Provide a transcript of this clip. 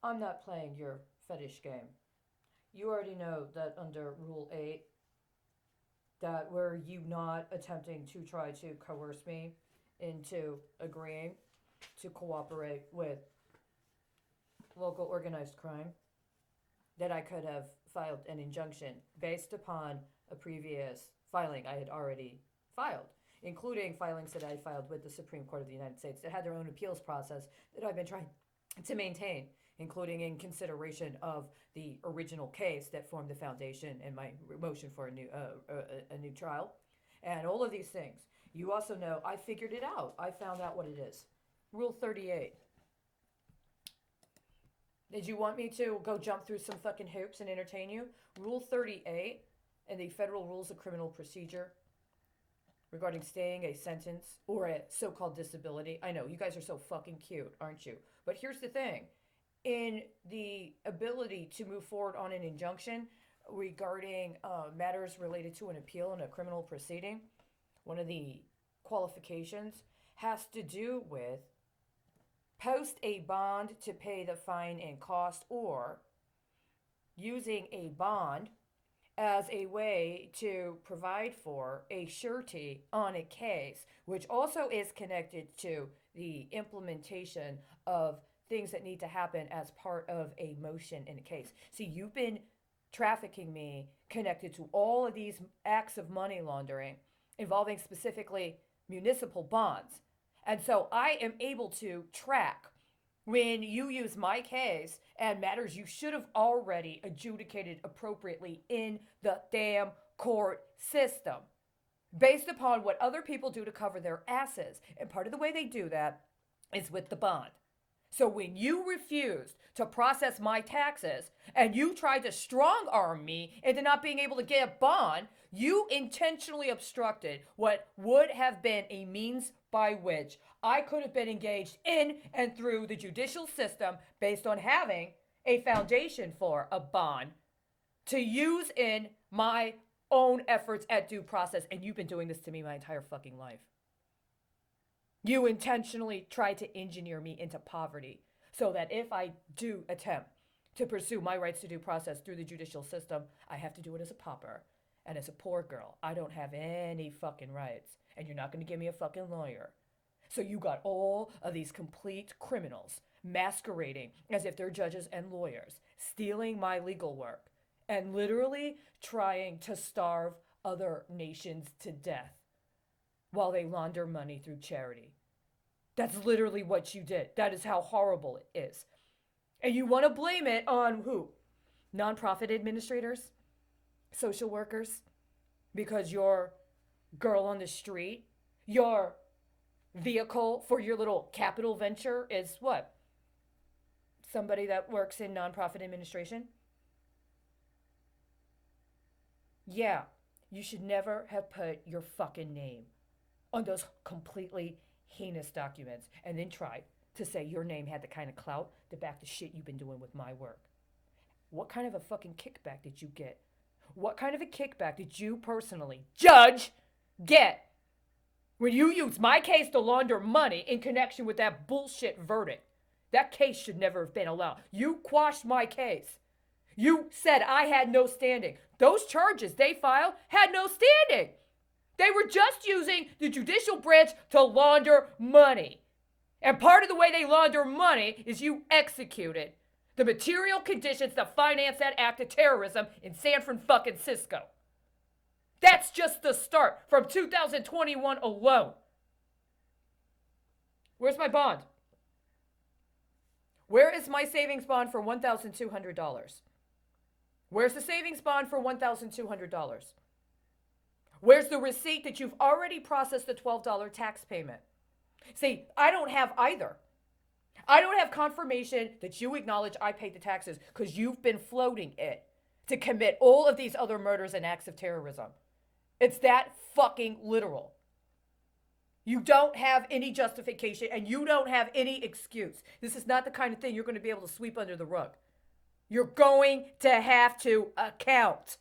I'm not playing your fetish game. You already know that under Rule 8, that were you not attempting to try to coerce me into agreeing to cooperate with local organized crime, that I could have filed an injunction based upon a previous filing I had already filed, including filings that I filed with the Supreme Court of the United States that had their own appeals process that I've been trying to maintain, including in consideration of the original case that formed the foundation in my motion for a new trial, and all of these things. You also know I figured it out. I found out what it is. Rule 38. Did you want me to go jump through some fucking hoops and entertain you? Rule 38 in the Federal Rules of Criminal Procedure regarding staying a sentence or a so-called disability. I know, you guys are so fucking cute, aren't you? But here's the thing. In the ability to move forward on an injunction regarding matters related to an appeal in a criminal proceeding, one of the qualifications has to do with post a bond to pay the fine and cost, or using a bond as a way to provide for a surety on a case, which also is connected to the implementation of things that need to happen as part of a motion in a case. See, you've been trafficking me connected to all of these acts of money laundering involving specifically municipal bonds. And so I am able to track when you use my case and matters you should have already adjudicated appropriately in the damn court system based upon what other people do to cover their asses. And part of the way they do that is with the bond. So when you refused to process my taxes and you tried to strong arm me into not being able to get a bond, you intentionally obstructed what would have been a means by which I could have been engaged in and through the judicial system based on having a foundation for a bond to use in my own efforts at due process. And you've been doing this to me my entire fucking life. You intentionally tried to engineer me into poverty so that if I do attempt to pursue my rights to due process through the judicial system, I have to do it as a pauper. And as a poor girl, I don't have any fucking rights. And you're not going to give me a fucking lawyer. So you got all of these complete criminals masquerading as if they're judges and lawyers, stealing my legal work, and literally trying to starve other nations to death while they launder money through charity. That's literally what you did. That is how horrible it is. And you want to blame it on who? Nonprofit administrators? Social workers? Because your girl on the street, your vehicle for your little capital venture is what? Somebody that works in nonprofit administration? Yeah, you should never have put your fucking name on those completely heinous documents and then tried to say your name had the kind of clout to back the shit you've been doing with my work. What kind of a fucking kickback did you get? What kind of a kickback did you personally, Judge, get when you used my case to launder money in connection with that bullshit verdict? That case should never have been allowed. You quashed my case. You said I had no standing. Those charges they filed had no standing. They were just using the judicial branch to launder money. And part of the way they launder money is you executed the material conditions to finance that act of terrorism in San Francisco. That's just the start from 2021 alone. Where's my bond? Where is my savings bond for $1,200? Where's the savings bond for $1,200? Where's the receipt that you've already processed the $12 tax payment? See, I don't have either. I don't have confirmation that you acknowledge I paid the taxes because you've been floating it to commit all of these other murders and acts of terrorism. It's that fucking literal. You don't have any justification and you don't have any excuse. This is not the kind of thing you're going to be able to sweep under the rug. You're going to have to account